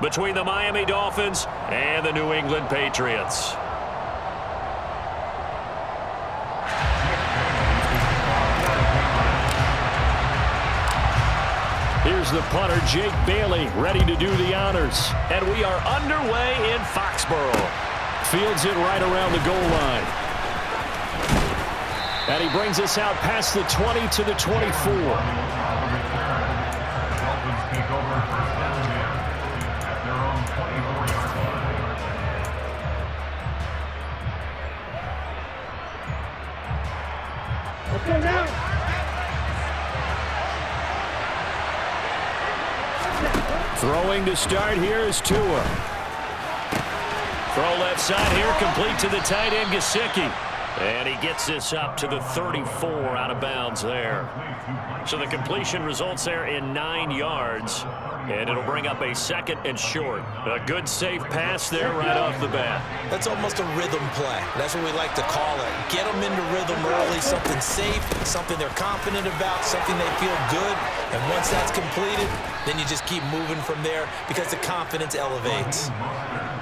between the Miami Dolphins and the New England Patriots. Here's the punter, Jake Bailey, ready to do the honors. And we are underway in Foxborough. Fields it right around the goal line. And he brings us out past the 20 to the 24. Throwing to start here is Tua. Throw left side here, complete to the tight end, Gesicki. And he gets this up to the 34 out of bounds there. So the completion results there in 9 yards. And it'll bring up a second and short. A good safe pass there right off the bat. That's almost a rhythm play. That's what we like to call it. Get them into rhythm early, something safe, something they're confident about, something they feel good. And once that's completed, then you just keep moving from there because the confidence elevates.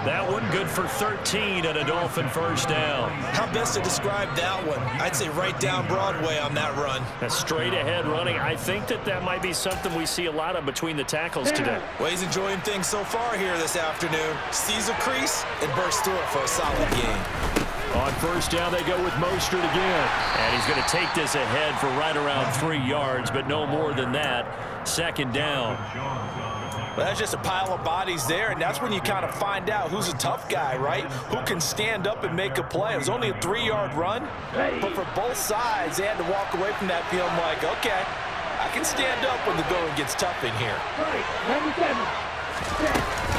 That one good for 13 and a Dolphin first down. How best to describe that one? I'd say right down Broadway on that run. A straight ahead running. I think that might be something we see a lot of between the tackles today. Well, he's enjoying things so far here this afternoon. Sees a crease and bursts through it for a solid gain. On first down, they go with Mostert again. And he's going to take this ahead for right around 3 yards, but no more than that. Second down. Well, that's just a pile of bodies there, and that's when you kind of find out who's a tough guy, right? Who can stand up and make a play. It was only a 3-yard run, but for both sides, they had to walk away from that feeling like, okay, I can stand up when the going gets tough in here.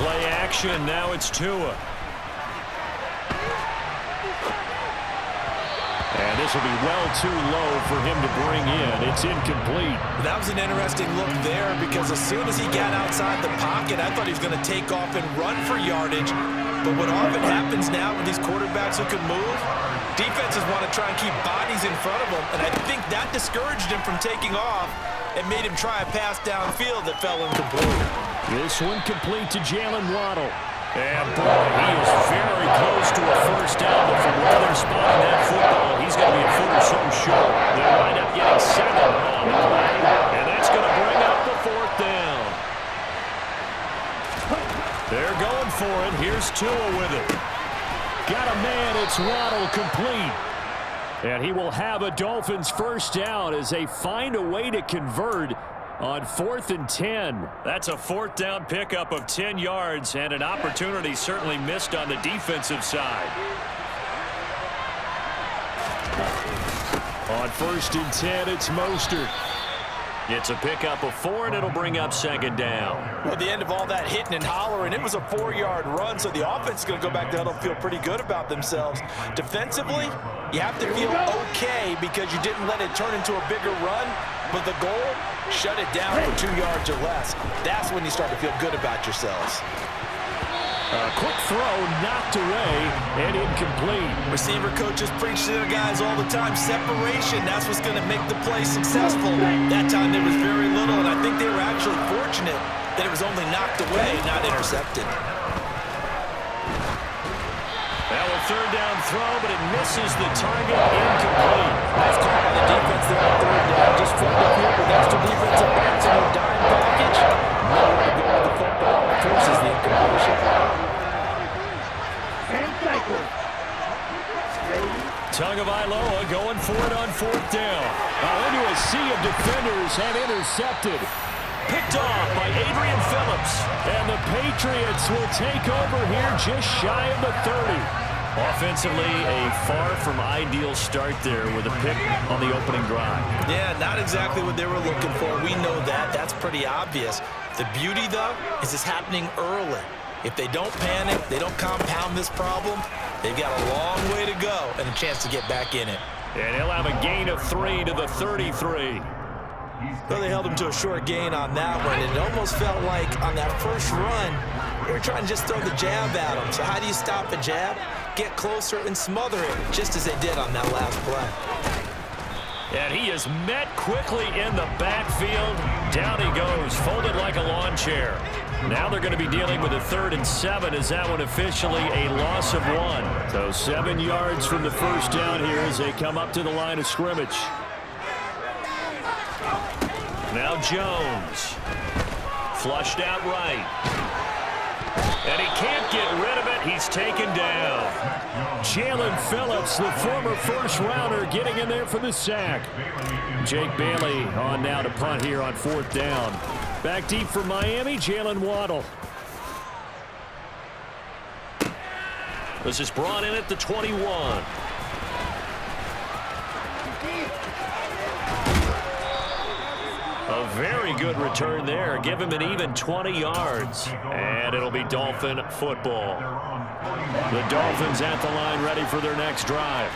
Play action, now it's Tua. And this will be well too low for him to bring in. It's incomplete. That was an interesting look there because as soon as he got outside the pocket, I thought he was going to take off and run for yardage. But what often happens now with these quarterbacks who can move, defenses want to try and keep bodies in front of them, and I think that discouraged him from taking off and made him try a pass downfield that fell incomplete. This one complete to Jalen Waddle. And boy, he is very close to a first down, but from where they're spotting that football, he's going to be a foot or so short. They'll wind up getting 7 on the play, and that's going to bring up the 4th down. They're going for it. Here's Tua with it. Got a man. It's Waddle complete. And he will have a Dolphins first down as they find a way to convert on 4th and 10. That's a 4th down pickup of 10 yards and an opportunity certainly missed on the defensive side. On 1st and 10, it's Mostert. It's a pickup of 4, and it'll bring up 2nd down. Well, at the end of all that hitting and hollering, it was a 4-yard run, so the offense is going to go back down and feel pretty good about themselves. Defensively, you have to feel okay because you didn't let it turn into a bigger run, but the goal, shut it down for 2 yards or less. That's when you start to feel good about yourselves. A quick throw knocked away and incomplete. Receiver coaches preach to their guys all the time. Separation, that's what's going to make the play successful. That time there was very little, and I think they were actually fortunate that it was only knocked away, not intercepted. Now a 3rd down throw, but it misses the target, incomplete. Nice call by the defense there on 3rd down. Just front up here with extra defensive backs in their dime package. Nowhere to go with the football. Forces the incompletion. Tagovailoa going for it on 4th down. Into a sea of defenders and intercepted. Picked off by Adrian Phillips. And the Patriots will take over here just shy of the 30. Offensively, a far from ideal start there with a pick on the opening drive. Yeah, not exactly what they were looking for. We know that. That's pretty obvious. The beauty, though, is it's happening early. If they don't panic, they don't compound this problem, they've got a long way to go and a chance to get back in it. And he'll have a gain of 3 to the 33. Well, they held him to a short gain on that one. It almost felt like on that first run, they were trying to just throw the jab at him. So how do you stop a jab? Get closer and smother it, just as they did on that last play. And he is met quickly in the backfield. Down he goes, folded like a lawn chair. Now they're going to be dealing with a 3rd and 7 as that one officially a loss of 1. So 7 yards from the first down here as they come up to the line of scrimmage. Now Jones. Flushed out right. And he can't get rid of it. He's taken down. Jalen Phillips, the former first-rounder, getting in there for the sack. Jake Bailey on now to punt here on 4th down. Back deep for Miami, Jalen Waddle. This is brought in at the 21. A very good return there. Give him an even 20 yards. And it'll be Dolphin football. The Dolphins at the line ready for their next drive.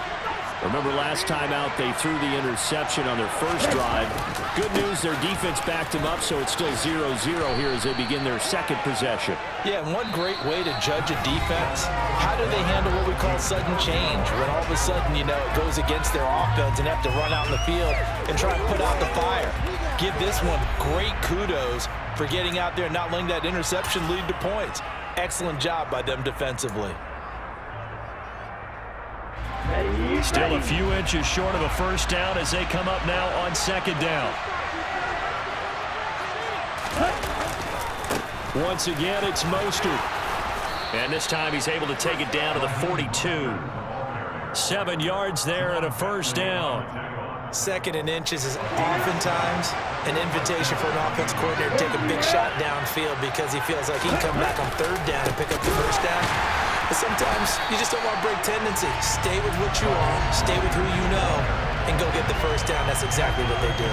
Remember last time out they threw the interception on their first drive. Good news, their defense backed them up, so it's still 0-0 here as they begin their second possession. Yeah, and one great way to judge a defense, how do they handle what we call sudden change? When all of a sudden, you know, it goes against their offense and have to run out in the field and try and put out the fire. Give this one great kudos for getting out there and not letting that interception lead to points. Excellent job by them defensively. Still a few inches short of a first down as they come up now on 2nd down. Once again, it's Mostert. And this time he's able to take it down to the 42. 7 yards there and a first down. 2nd and inches is oftentimes an invitation for an offense coordinator to take a big shot downfield because he feels like he can come back on 3rd down and pick up the first down. But sometimes you just don't want to break tendency. Stay with what you are, stay with who you know, and go get the first down. That's exactly what they did.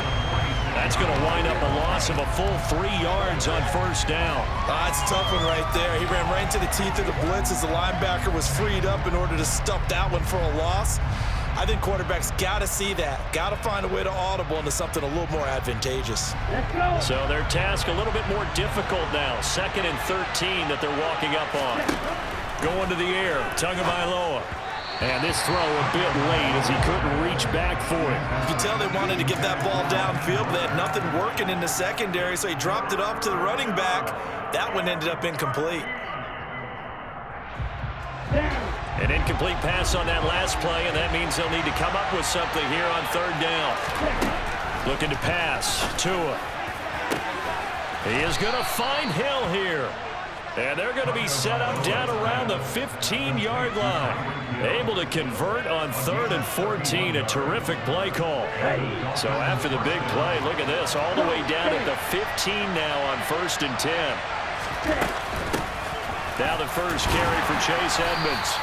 That's going to wind up a loss of a full 3 yards on first down. That's a tough one right there. He ran right into the teeth of the blitz as the linebacker was freed up in order to stuff that one for a loss. I think quarterbacks got to see that. Got to find a way to audible into something a little more advantageous. So their task a little bit more difficult now. 2nd and 13 that they're walking up on. Going to the air, Tagovailoa. And this throw a bit late as he couldn't reach back for it. You can tell they wanted to get that ball downfield, but they had nothing working in the secondary, so he dropped it off to the running back. That one ended up incomplete. An incomplete pass on that last play, and that means they'll need to come up with something here on 3rd down. Looking to pass. Tua. He is going to find Hill here. And they're going to be set up down around the 15-yard line. Able to convert on 3rd and 14. A terrific play call. So after the big play, look at this. All the way down at the 15 now on 1st and 10. Now the first carry for Chase Edmonds.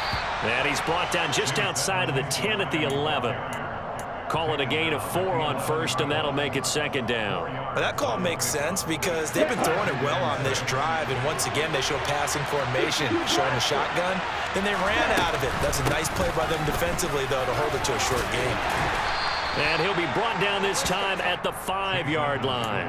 And he's brought down just outside of the 10 at the 11. Call it a gain of 4 on 1st, and that'll make it 2nd down. Well, that call makes sense because they've been throwing it well on this drive, and once again they show passing formation, showing the shotgun. Then they ran out of it. That's a nice play by them defensively, though, to hold it to a short gain. And he'll be brought down this time at the 5-yard line.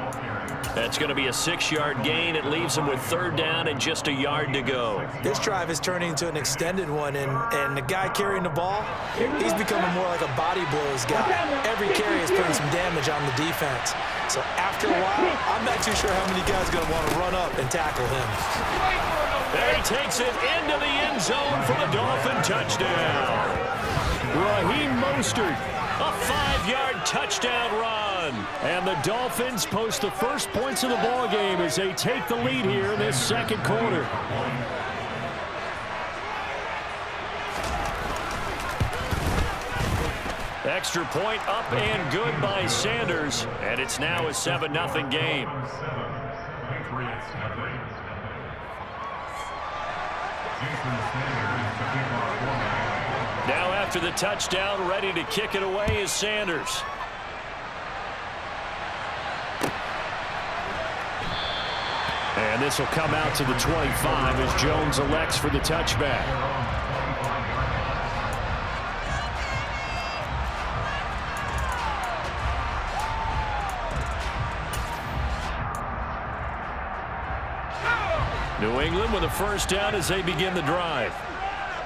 That's going to be a 6-yard gain. It leaves him with 3rd down and just a yard to go. This drive is turning into an extended one, and the guy carrying the ball, he's becoming more like a body blows guy. Every carry is putting some damage on the defense. So after a while, I'm not too sure how many guys are going to want to run up and tackle him. There he takes it into the end zone for the Dolphin touchdown. Raheem Mostert, a 5-yard touchdown run. And the Dolphins post the first points of the ball game as they take the lead here in this 2nd quarter. Extra point up and good by Sanders. And it's now a 7-0 game. Now after the touchdown, ready to kick it away is Sanders. And this will come out to the 25 as Jones elects for the touchback. New England with a first down as they begin the drive.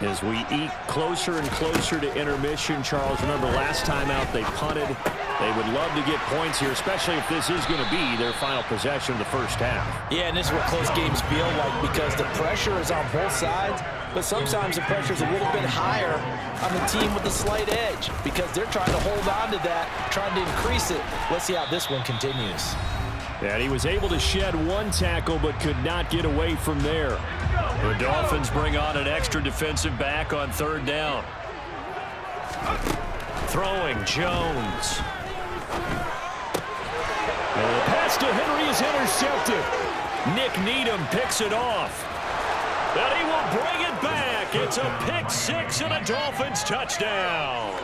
As we eat closer and closer to intermission, Charles, remember last time out they punted They would love to get points here, especially if this is going to be their final possession of the first half. Yeah, and this is what close games feel like because the pressure is on both sides, but sometimes the pressure is a little bit higher on the team with the slight edge because they're trying to hold on to that, trying to increase it. Let's see how this one continues. And he was able to shed one tackle but could not get away from there. The Dolphins bring on an extra defensive back on third down. Throwing Jones. And the pass to Henry is intercepted. Nick Needham picks it off. And he will bring it back. It's a pick six and a Dolphins touchdown.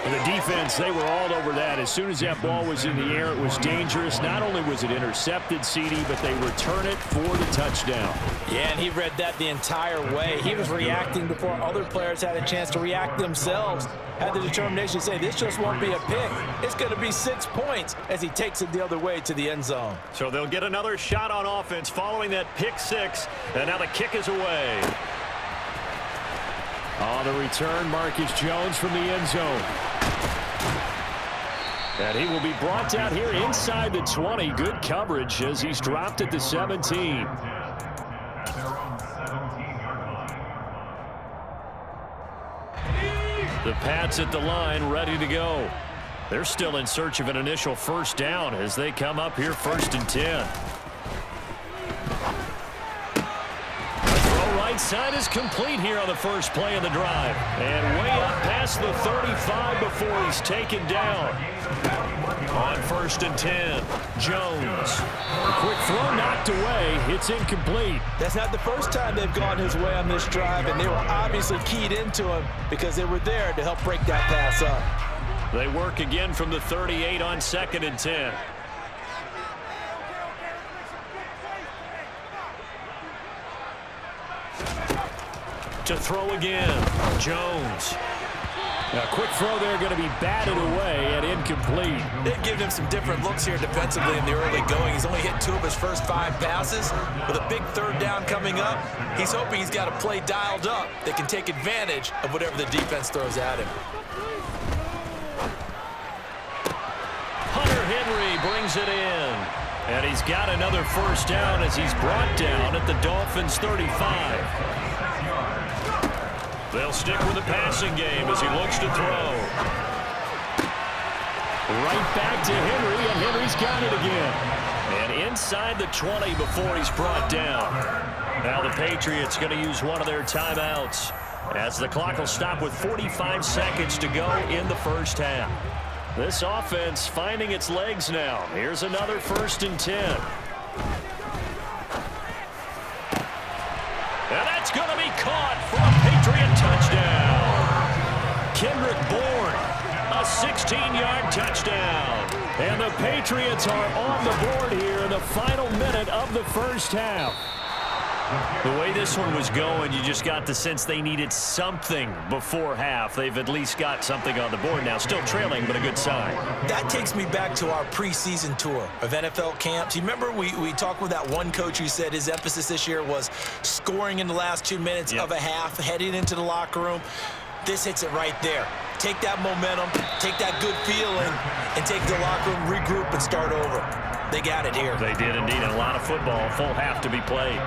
And the defense, they were all over that. As soon as that ball was in the air, it was dangerous. Not only was it intercepted, CD, but they return it for the touchdown. Yeah, and he read that the entire way. He was reacting before other players had a chance to react themselves. Had the determination to say, this just won't be a pick. It's going to be 6 points as he takes it the other way to the end zone. So they'll get another shot on offense following that pick six. And now the kick is away. On the return, Marcus Jones from the end zone. And he will be brought down here inside the 20. Good coverage as he's dropped at the 17. The Pats at the line, ready to go. They're still in search of an initial first down as they come up here 1st and 10. Right side is complete here on the first play of the drive. And way up past the 35 before he's taken down. On 1st and 10, Jones. A quick throw knocked away. It's incomplete. That's not the first time they've gone his way on this drive, and they were obviously keyed into him because they were there to help break that pass up. They work again from the 38 on 2nd and 10. To throw again, Jones. A quick throw there going to be batted away and incomplete. They've given him some different looks here defensively in the early going. He's only hit 2 of his first 5 passes. With a big third down coming up, he's hoping he's got a play dialed up that can take advantage of whatever the defense throws at him. Hunter Henry brings it in. And he's got another first down as he's brought down at the Dolphins' 35. They'll stick with the passing game as he looks to throw. Right back to Henry, and Henry's got it again. And inside the 20 before he's brought down. Now the Patriots going to use one of their timeouts as the clock will stop with 45 seconds to go in the first half. This offense finding its legs now. Here's another 1st and 10. And that's going to be caught for a Patriot touchdown. Kendrick Bourne, a 16-yard touchdown. And the Patriots are on the board here in the final minute of the first half. The way this one was going, you just got the sense they needed something before half. They've at least got something on the board now. Still trailing, but a good sign. That takes me back to our preseason tour of NFL camps. You remember we talked with that one coach who said his emphasis this year was scoring in the last 2 minutes of a half, heading into the locker room. This hits it right there. Take that momentum, take that good feeling, and take the locker room, regroup, and start over. They got it here. They did indeed. A lot of football, full half to be played.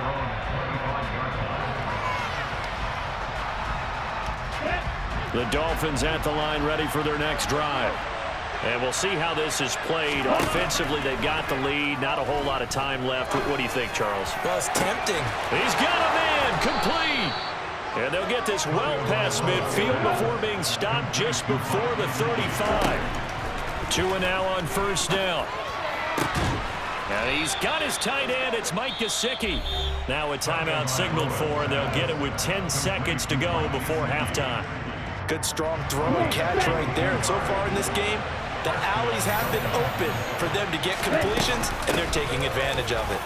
The Dolphins at the line ready for their next drive. And we'll see how this is played. Offensively, they've got the lead. Not a whole lot of time left. What do you think, Charles? Well, it's tempting. He's got a man complete. And they'll get this well past midfield before being stopped just before the 35. 2 and now on first down. And he's got his tight end. It's Mike Gesicki. Now a timeout signaled for, and they'll get it with 10 seconds to go before halftime. Good strong throw and catch right there. And so far in this game, the alleys have been open for them to get completions, and they're taking advantage of it.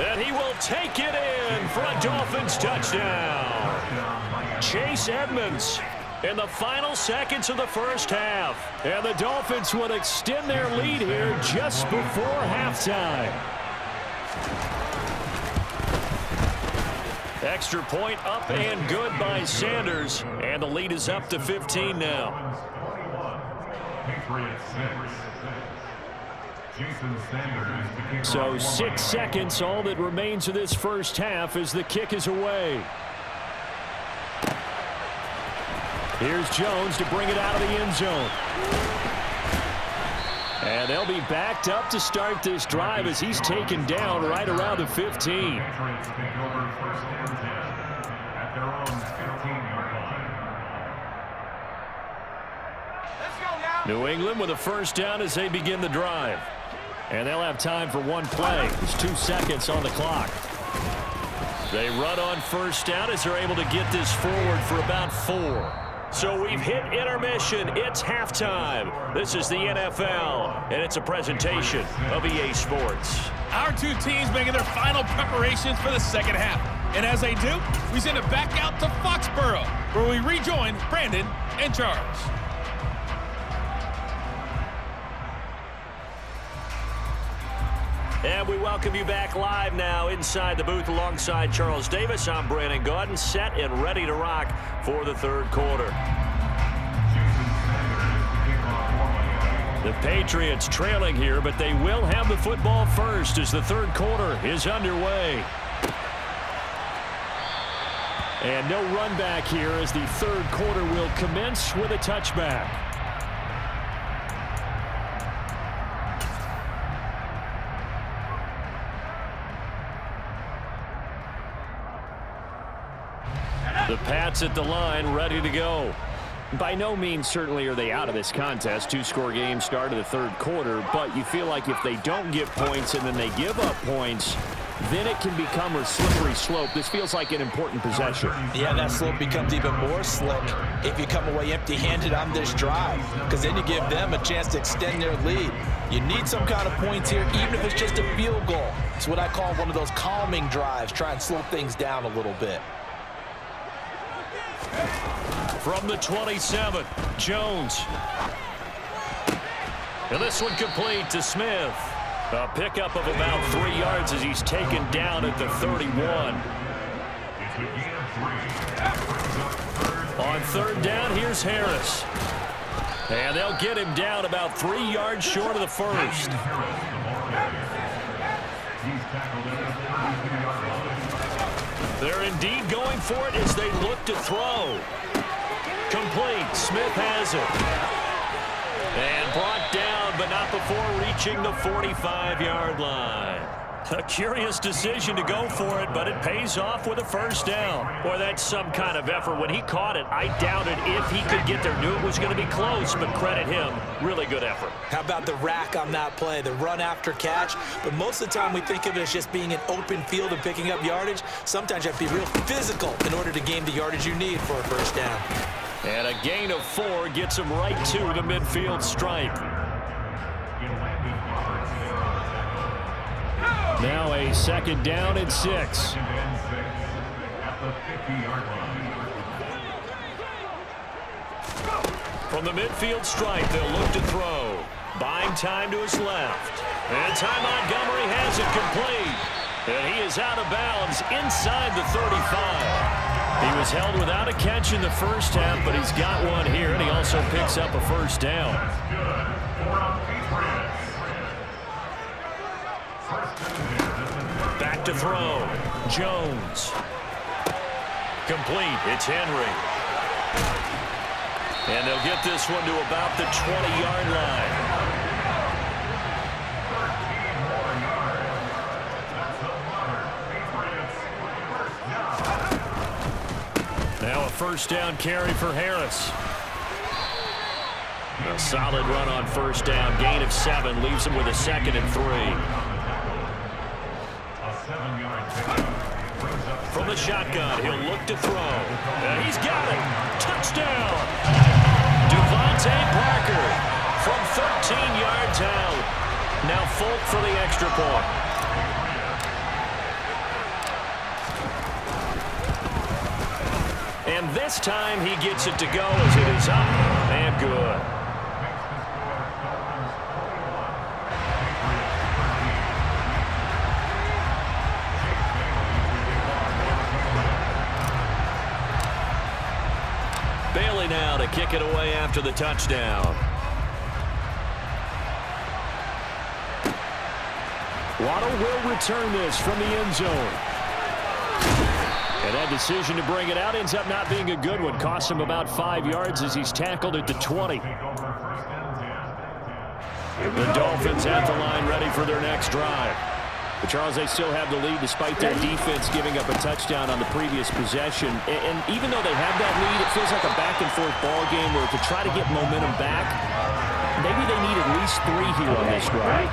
And he will take it in for a Dolphins touchdown. Chase Edmonds in the final seconds of the first half. And the Dolphins would extend their lead here just before halftime. Extra point up and good by Sanders. And the lead is up to 15 now. So 6 seconds, all that remains of this first half as the kick is away. Here's Jones to bring it out of the end zone. And they'll be backed up to start this drive as he's taken down right around the 15. New England with a first down as they begin the drive. And they'll have time for one play. There's 2 seconds on the clock. They run on first down as they're able to get this forward for about 4. So we've hit intermission. It's halftime. This is the NFL, and it's a presentation of EA Sports. Our two teams making their final preparations for the second half. And as they do, we send it back out to Foxborough, where we rejoin Brandon and Charles. And we welcome you back live now inside the booth alongside Charles Davis. I'm Brandon Gaudin, set and ready to rock for the third quarter. The Patriots trailing here, but they will have the football first as the third quarter is underway. And no run back here as the third quarter will commence with a touchback. The Pats at the line, ready to go. By no means certainly are they out of this contest. 2-score game start of the third quarter, but you feel like if they don't get points and then they give up points, then it can become a slippery slope. This feels like an important possession. Yeah, that slope becomes even more slick if you come away empty-handed on this drive, because then you give them a chance to extend their lead. You need some kind of points here, even if it's just a field goal. It's what I call one of those calming drives. Try and slow things down a little bit. From the 27, Jones. And this one complete to Smith. A pickup of about 3 yards as he's taken down at the 31. On third down, here's Harris. And they'll get him down about 3 yards short of the first. They're indeed going for it as they look to throw. Complete. Smith has it. And brought down, but not before reaching the 45-yard line. A curious decision to go for it, but it pays off with a first down. Boy, that's some kind of effort. When he caught it, I doubted if he could get there. Knew it was going to be close, but credit him. Really good effort. How about the rack on that play, the run after catch? But most of the time we think of it as just being an open field and picking up yardage. Sometimes you have to be real physical in order to gain the yardage you need for a first down. And a gain of 4 gets him right to the midfield stripe. Now a second down and 6. From the midfield stripe, they'll look to throw. Buying time to his left. And Ty Montgomery has it complete. And he is out of bounds inside the 35. He was held without a catch in the first half, but he's got one here, and he also picks up a first down. Back to throw. Jones. Complete. It's Henry. And they'll get this one to about the 20-yard line. Now a first down carry for Harris. A solid run on first down. Gain of 7 leaves him with a second and 3. From the shotgun, he'll look to throw. And he's got it. Touchdown. Devontae Parker from 13 yards out. Now Folk for the extra point. And this time he gets it to go as it is up and good. Bailey now to kick it away after the touchdown. Waddle will return this from the end zone. And that decision to bring it out ends up not being a good one. Costs him about 5 yards as he's tackled at the 20. The Dolphins at the line ready for their next drive. But Charles, they still have the lead despite their defense giving up a touchdown on the previous possession. And even though they have that lead, it feels like a back-and-forth ball game where to try to get momentum back, maybe they need at least 3 here on this drive.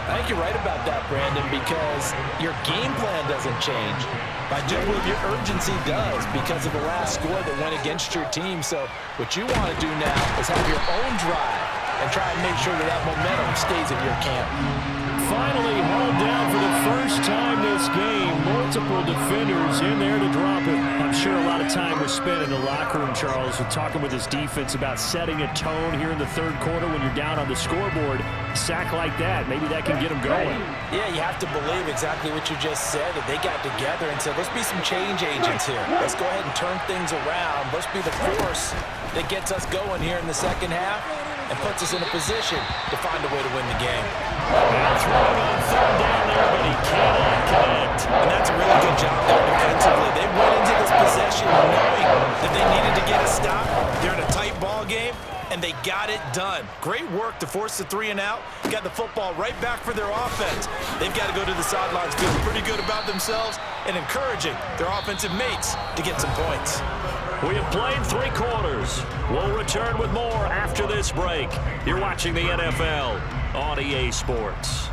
I think you're right about that, Brandon, because your game plan doesn't change. I do believe your urgency does because of the last score that went against your team. So what you want to do now is have your own drive and try and make sure that momentum stays in your camp. Finally hauled down for the first time this game. Multiple defenders in there to drop it. I'm sure a lot of time was spent in the locker room, Charles, with talking with his defense about setting a tone here in the third quarter when you're down on the scoreboard. A sack like that, maybe that can get them going. Yeah, you have to believe exactly what you just said, that they got together and said, let's be some change agents here. Let's go ahead and turn things around. Let's be the force that gets us going here in the second half and puts us in a position to find a way to win the game. Now throwing on third down there, but he cannot connect. And that's a really good job there defensively. They went into this possession knowing that they needed to get a stop. They're in a tight ball game, and they got it done. Great work to force the 3 and out. Got the football right back for their offense. They've got to go to the sidelines feeling pretty good about themselves and encouraging their offensive mates to get some points. We have played 3 quarters. We'll return with more after this break. You're watching the NFL on EA Sports.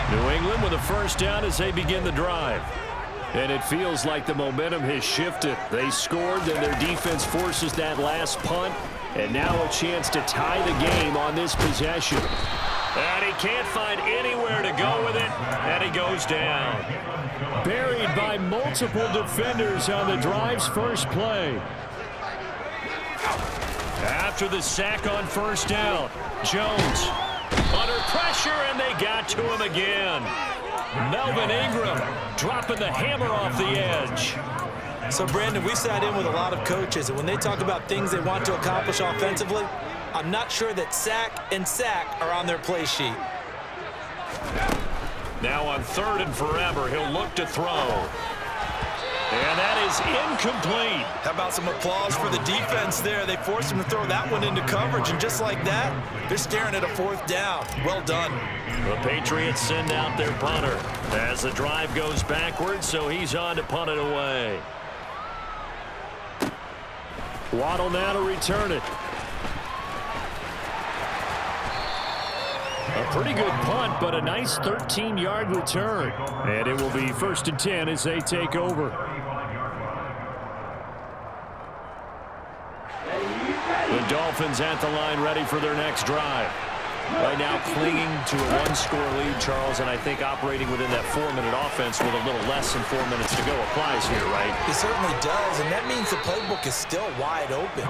New England with a first down as they begin the drive. And it feels like the momentum has shifted. They scored, then their defense forces that last punt. And now a chance to tie the game on this possession. And he can't find anywhere to go with it, and he goes down. Buried by multiple defenders on the drive's first play. After the sack on first down, Jones under pressure, and they got to him again. Melvin Ingram dropping the hammer off the edge. So, Brandon, we sat in with a lot of coaches, and when they talk about things they want to accomplish offensively, I'm not sure that sack and sack are on their play sheet. Now on 3rd and forever, he'll look to throw. And that is incomplete. How about some applause for the defense there? They forced him to throw that one into coverage, and just like that, they're staring at a 4th down. Well done. The Patriots send out their punter as the drive goes backwards, so he's on to punt it away. Waddle now to return it. A pretty good punt, but a nice 13-yard return. And it will be 1st and 10 as they take over. The Dolphins at the line ready for their next drive. Right now clinging to a 1-score lead, Charles, and I think operating within that 4-minute offense with a little less than 4 minutes to go applies here, right? It certainly does, and that means the playbook is still wide open.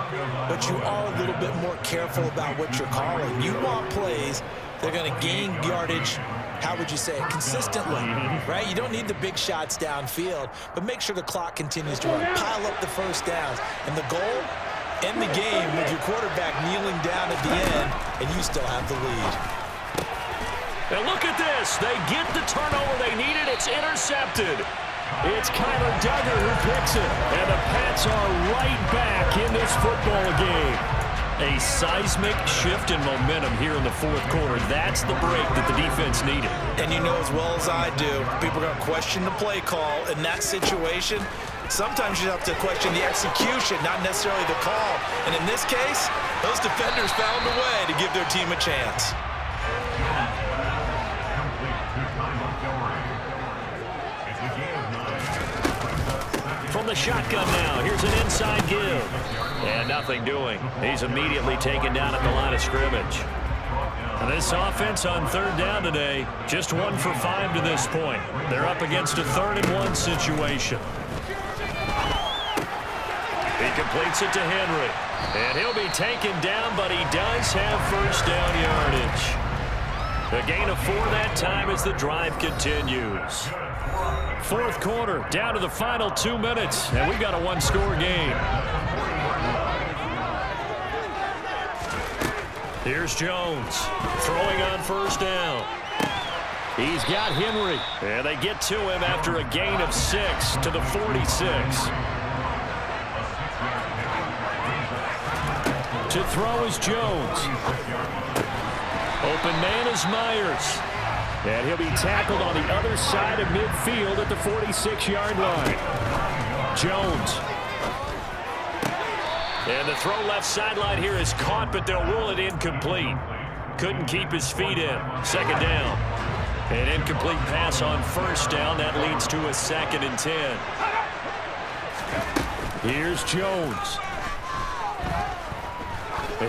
But you are a little bit more careful about what you're calling. You want plays they're going to gain yardage, how would you say it, consistently, right? You don't need the big shots downfield, but make sure the clock continues to run. Pile up the first downs. And the goal, end the game with your quarterback kneeling down at the end, and you still have the lead. And look at this. They get the turnover they needed. It's intercepted. It's Kyler Duggar who picks it. And the Pats are right back in this football game. A seismic shift in momentum here in the 4th quarter. That's the break that the defense needed. And you know as well as I do, people are going to question the play call in that situation. Sometimes you have to question the execution, not necessarily the call. And in this case, those defenders found a way to give their team a chance. From the shotgun now, here's an inside give. And nothing doing. He's immediately taken down at the line of scrimmage. And this offense on 3rd down today, just 1 for 5 to this point. They're up against a 3rd and 1 situation. He completes it to Henry. And he'll be taken down, but he does have first down yardage. A gain of 4 that time as the drive continues. 4th quarter, down to the final 2 minutes, and we've got a 1-score game. Here's Jones throwing on first down. He's got Henry, and they get to him after a gain of 6 to the 46. To throw is Jones. Open man is Myers. And he'll be tackled on the other side of midfield at the 46-yard line. Jones. And the throw left sideline here is caught, but they'll rule it incomplete. Couldn't keep his feet in. Second down. An incomplete pass on first down. That leads to a 2nd and 10. Here's Jones.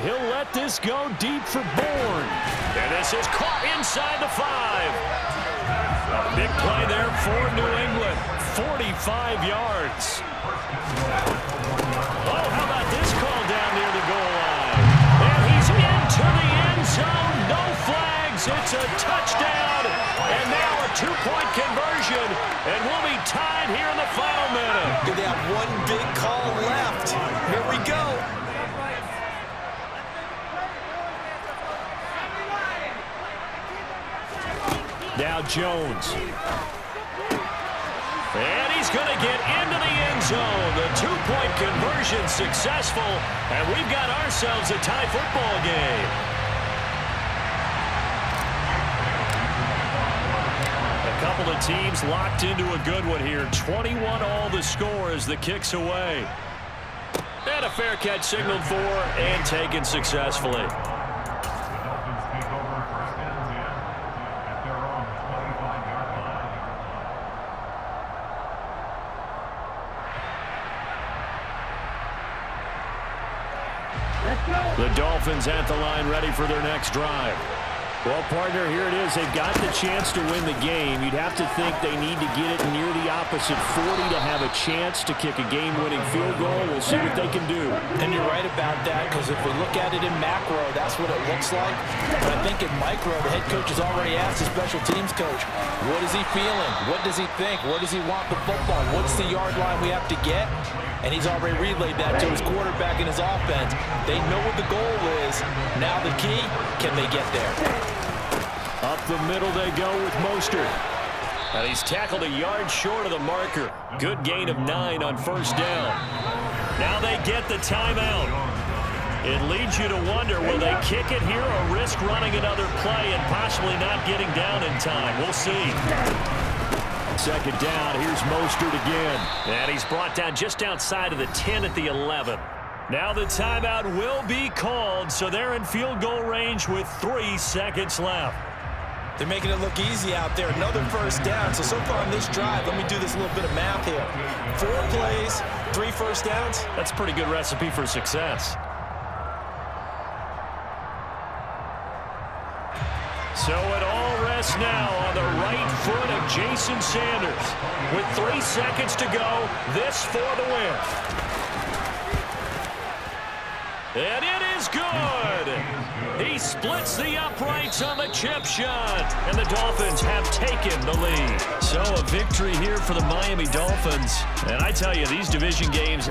He'll let this go deep for Bourne. And this is caught inside the 5. Big play there for New England. 45 yards. Oh, how about this call down near the goal line? And he's into the end zone. No flags. It's a touchdown. And now a 2-point conversion. And we'll be tied here in the final minute. They have one big call left. Here we go. Now Jones. And he's going to get into the end zone. The 2-point conversion successful. And we've got ourselves a tie football game. A couple of teams locked into a good one here. 21 all the score as the kick's away. And a fair catch signaled for and taken successfully. The Dolphins at the line ready for their next drive. Well, partner, here it is. They've got the chance to win the game. You'd have to think they need to get it near the opposite 40 to have a chance to kick a game-winning field goal. We'll see what they can do. And you're right about that, because if we look at it in macro, that's what it looks like. But I think in micro, the head coach has already asked the special teams coach, what is he feeling? What does he think? Where does he want the football? What's the yard line we have to get? And he's already relayed that to his quarterback and his offense. They know what the goal is. Now the key, can they get there? Up the middle they go with Mostert. And he's tackled a yard short of the marker. Good gain of 9 on first down. Now they get the timeout. It leads you to wonder, will they kick it here or risk running another play and possibly not getting down in time? We'll see. Second down, here's Mostert again. And he's brought down just outside of the 10 at the 11. Now the timeout will be called, so they're in field goal range with 3 seconds left. They're making it look easy out there. Another first down. So far on this drive, let me do this little bit of math here. 4 plays, 3 first downs. That's a pretty good recipe for success. So it all rests now on the right foot of Jason Sanders. With 3 seconds to go, this for the win. And it is good. He splits the uprights on the chip shot. And the Dolphins have taken the lead. So a victory here for the Miami Dolphins. And I tell you, these division games